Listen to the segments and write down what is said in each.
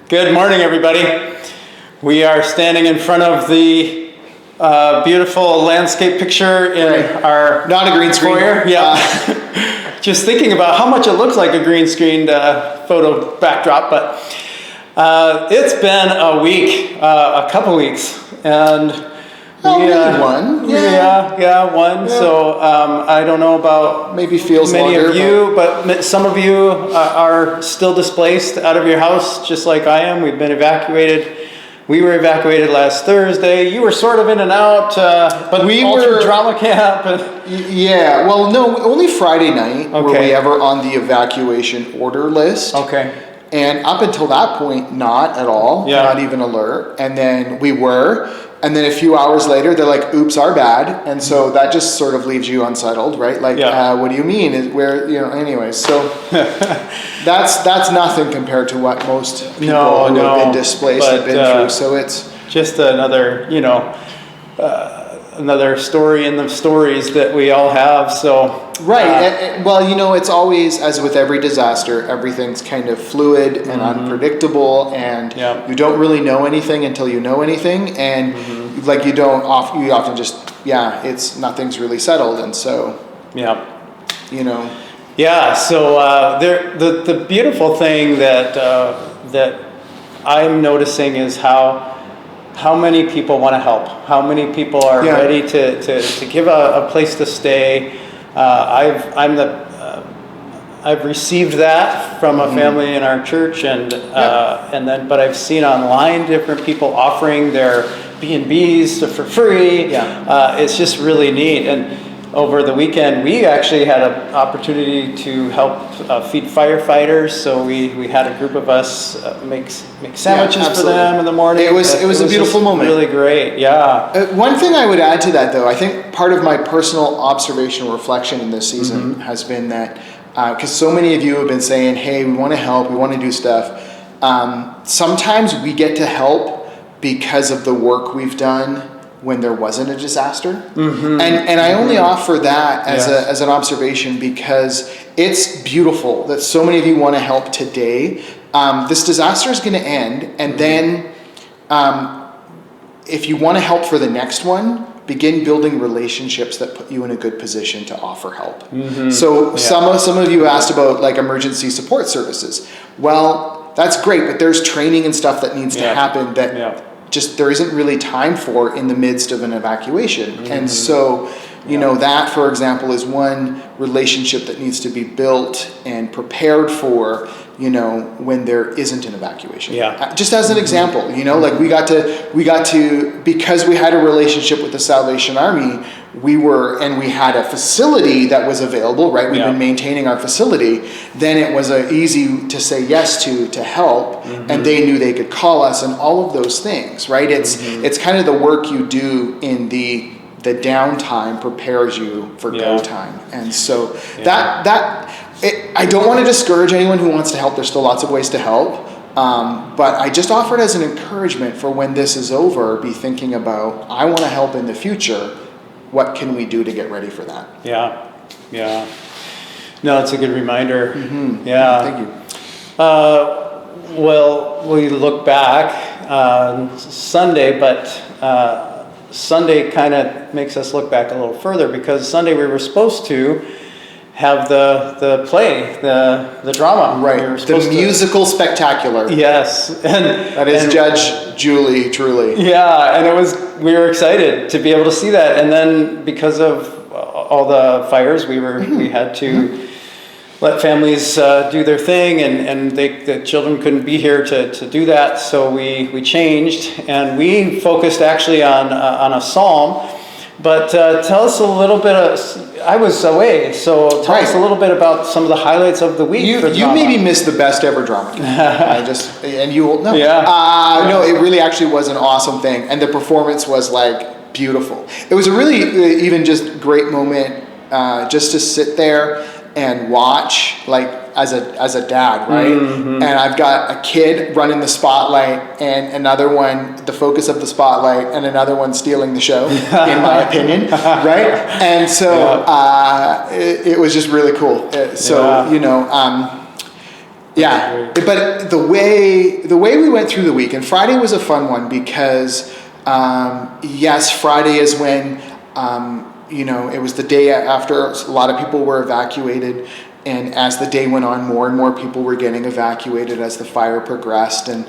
Good morning, everybody. We are standing in front of the beautiful landscape picture in our not a green screen foyer. Yeah. Just thinking about how much it looks like a green screened photo backdrop, but it's been a week, a couple weeks, and one. Yeah, one. Yeah. So I don't know about maybe feels many longer, of you, but some of you are still displaced out of your house, just like I am. We've been evacuated. We were evacuated last Thursday. You were sort of in and out, but we were through drama camp. Yeah, well, no, only Friday night were we ever on the evacuation order list. Okay. And up until that point, not at all, not even alert. And then we were. And then a few hours later, they're like, oops, our bad. And so that just sort of leaves you unsettled, right? Like, what do you mean? Anyways, so that's nothing compared to what most people who have been displaced have been through. So it's just another, another story in the stories that we all have. So right. Well, it's always, as with every disaster, everything's kind of fluid and unpredictable, and you don't really know anything until you know anything, and you often just it's nothing's really settled, and so So the beautiful thing that I'm noticing is how many people want to help, how many people are ready to give a place to stay. I've received that from a family in our church, but I've seen online different people offering their B&Bs for free. It's just really neat. And over the weekend, we actually had an opportunity to help feed firefighters. So we had a group of us make sandwiches for them in the morning. It was a beautiful moment. Really great, One thing I would add to that, though, I think part of my personal observational reflection in this season has been that, because so many of you have been saying, hey, we want to help, we want to do stuff. Sometimes we get to help because of the work we've done when there wasn't a disaster. And I only offer that as an observation because it's beautiful that so many of you want to help today. This disaster is going to end, and then if you want to help for the next one, begin building relationships that put you in a good position to offer help. So some of you asked about like emergency support services. Well, that's great, but there's training and stuff that needs to happen that just there isn't really time for in the midst of an evacuation. And so, that, for example, is one relationship that needs to be built and prepared for, when there isn't an evacuation. Just as an example, like we got to, because we had a relationship with the Salvation Army, we had a facility that was available, right? We've been maintaining our facility. Then it was easy to say yes to help, and they knew they could call us and all of those things, right? It's kind of the work you do in the downtime prepares you for go time. And so I don't want to discourage anyone who wants to help. There's still lots of ways to help. But I just offer it as an encouragement for when this is over, be thinking about, I want to help in the future. What can we do to get ready for that? Yeah. No, it's a good reminder. Thank you. Well, we look back on Sunday, but Sunday kind of makes us look back a little further, because Sunday we were supposed to have the play, the drama. Right, the musical spectacular. Yes. That is Judge Julie, truly. Yeah, and we were excited to be able to see that. And then because of all the fires, we had to let families do their thing, and the children couldn't be here to do that. So we changed, and we focused actually on a psalm. But tell us a little bit I was away, so tell us a little bit about some of the highlights of the week. You maybe missed the best ever drama. And you will know. No, it really actually was an awesome thing, and the performance was like beautiful. It was a really even just great moment just to sit there and watch, like as a dad, right? And I've got a kid running the spotlight, and another one the focus of the spotlight, and another one stealing the show, in my opinion, right? And so it was just really cool. Yeah, but the way we went through the week, and Friday was a fun one because yes, Friday is when it was the day after a lot of people were evacuated, and as the day went on, more and more people were getting evacuated as the fire progressed. And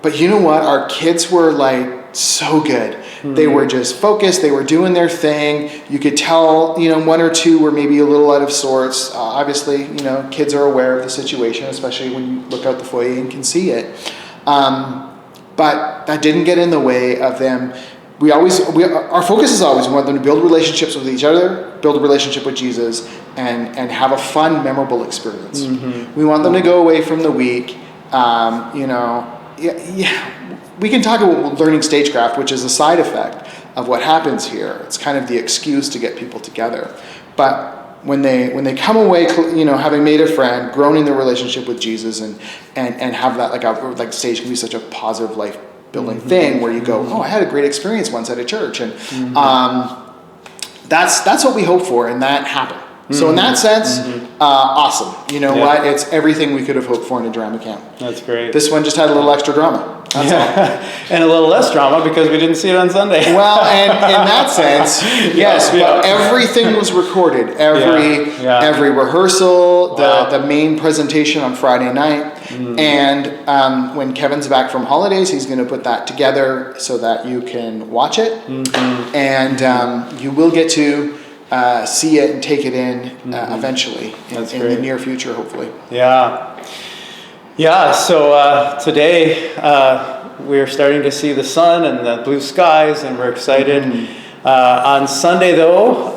but you know what, our kids were like so good. Mm-hmm. They were just focused. They were doing their thing. You could tell, one or two were maybe a little out of sorts. Obviously, kids are aware of the situation, especially when you look out the foyer and can see it. But that didn't get in the way of them. Our focus is always, we want them to build relationships with each other, build a relationship with Jesus, and have a fun, memorable experience. Mm-hmm. We want them to go away from the week, we can talk about learning stagecraft, which is a side effect of what happens here. It's kind of the excuse to get people together. But when they come away, having made a friend, grown in their relationship with Jesus, and have that like stage can be such a positive life building mm-hmm. thing where you go, oh, I had a great experience once at a church, and mm-hmm. That's what we hope for, and that happened. So in that sense, awesome. You know what? It's everything we could have hoped for in a drama camp. That's great. This one just had a little extra drama. That's all. And a little less drama because we didn't see it on Sunday. Well, and in that sense, yes, but everything was recorded. Every rehearsal, the main presentation on Friday night. And when Kevin's back from holidays, he's going to put that together so that you can watch it. And you will get to see it and take it in eventually in the near future, hopefully. So today we're starting to see the sun and the blue skies, and we're excited. On Sunday, though,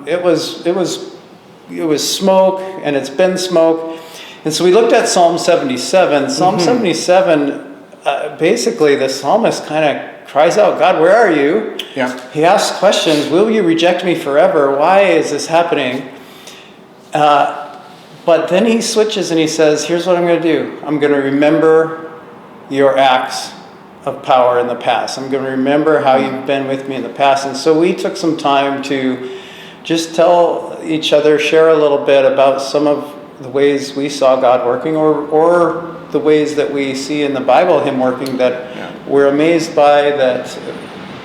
it was smoke, and it's been smoke. And so we looked at Psalm 77. Psalm 77, basically the psalmist kind of cries out, God, where are you? Yeah. He asks questions. Will you reject me forever? Why is this happening? But then he switches and he says, here's what I'm going to do. I'm going to remember your acts of power in the past. I'm going to remember how you've been with me in the past. And so we took some time to just tell each other, share a little bit about some of the ways we saw God working, or the ways that we see in the Bible Him working that we're amazed by, that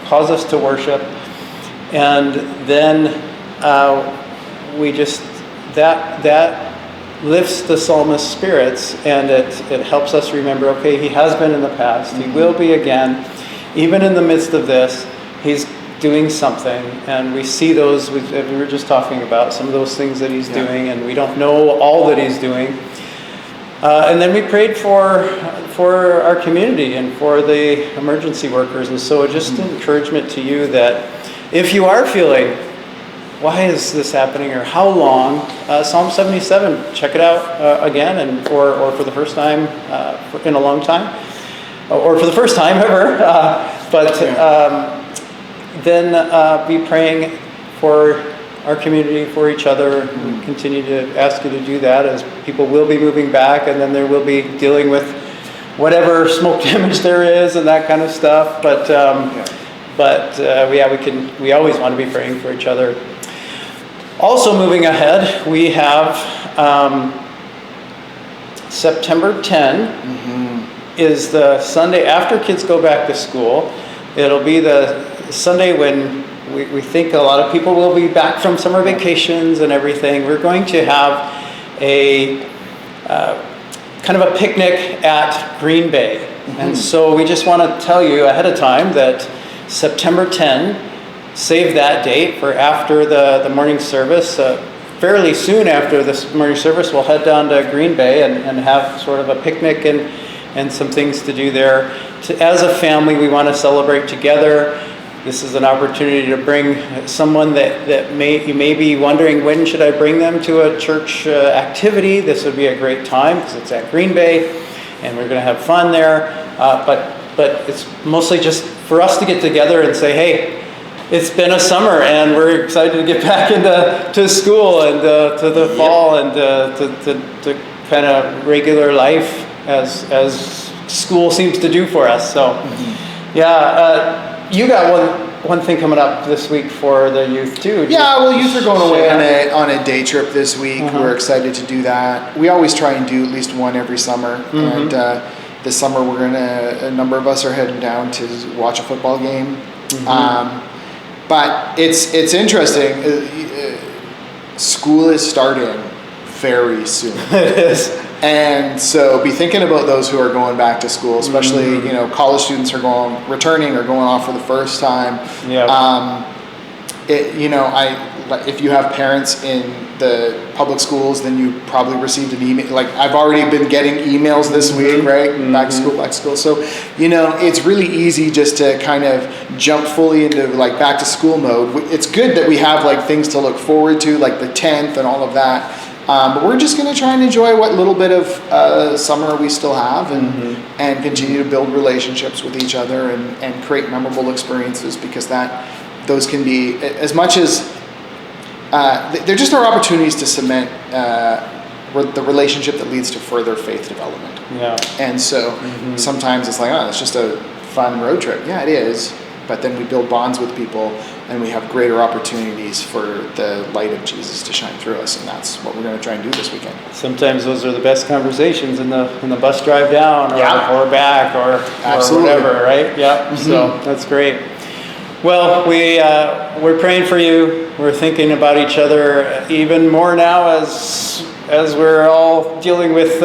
cause us to worship. And then we just, that lifts the psalmist's spirits, and it helps us remember, okay, he has been in the past, he will be again. Even in the midst of this, he's doing something, and we see those, we were just talking about some of those things that he's doing, and we don't know all that he's doing. And then we prayed for our community and for the emergency workers. And so just an encouragement to you that if you are feeling, why is this happening, or how long, Psalm 77, check it out again, or for the first time in a long time, or for the first time ever. Then be praying for our community, for each other. We continue to ask you to do that, as people will be moving back, and then there will be dealing with whatever smoke damage there is and that kind of stuff. We always want to be praying for each other. Also moving ahead, we have September 10 is the Sunday after kids go back to school. It'll be the Sunday when we think a lot of people will be back from summer vacations and everything. We're going to have a kind of a picnic at Green Bay. And so we just want to tell you ahead of time that September 10, save that date for after the morning service. Fairly soon after this morning service, we'll head down to Green Bay and have sort of a picnic and some things to do there. As a family, we want to celebrate together. This is an opportunity to bring someone that you may be wondering, when should I bring them to a church activity? This would be a great time because it's at Green Bay, and we're going to have fun there. But it's mostly just for us to get together and say, hey, it's been a summer, and we're excited to get back into school and to the fall and to kind of regular life as school seems to do for us. So, you got one thing coming up this week for the youth too. Yeah, well, youth are going away Yeah. on a day trip this week. We're excited to do that. We always try and do at least one every summer. And this summer, a number of us are heading down to watch a football game. But it's interesting. School is starting very soon. It is. And so be thinking about those who are going back to school, especially, college students are returning or going off for the first time. Yeah. If you have parents in the public schools, then you probably received an email. Like I've already been getting emails this week, right? Back to school. So, it's really easy just to kind of jump fully into like back to school mode. It's good that we have like things to look forward to, like the 10th and all of that. But we're just going to try and enjoy what little bit of summer we still have and continue to build relationships with each other and create memorable experiences, because those can be, as much as they're just our opportunities to cement the relationship that leads to further faith development. Yeah. And so sometimes it's like, it's just a fun road trip. Yeah, it is. But then we build bonds with people, and we have greater opportunities for the light of Jesus to shine through us, and that's what we're going to try and do this weekend. Sometimes those are the best conversations in the bus drive down, or back, or whatever, right? Yeah. So that's great. Well, we're praying for you. We're thinking about each other even more now as we're all dealing with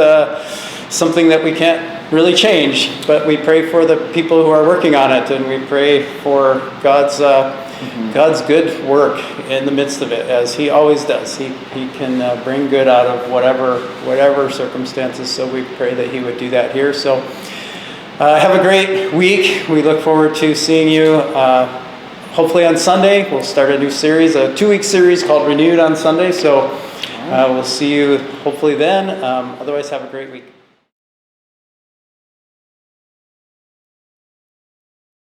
something that we can't really change, but we pray for the people who are working on it, and we pray for God's good work in the midst of it, as He always does. He can bring good out of whatever circumstances. So we pray that He would do that here. So have a great week. We look forward to seeing you. Hopefully on Sunday, we'll start a new series, a 2-week series called Renewed on Sunday. So we'll see you hopefully then. Otherwise, have a great week.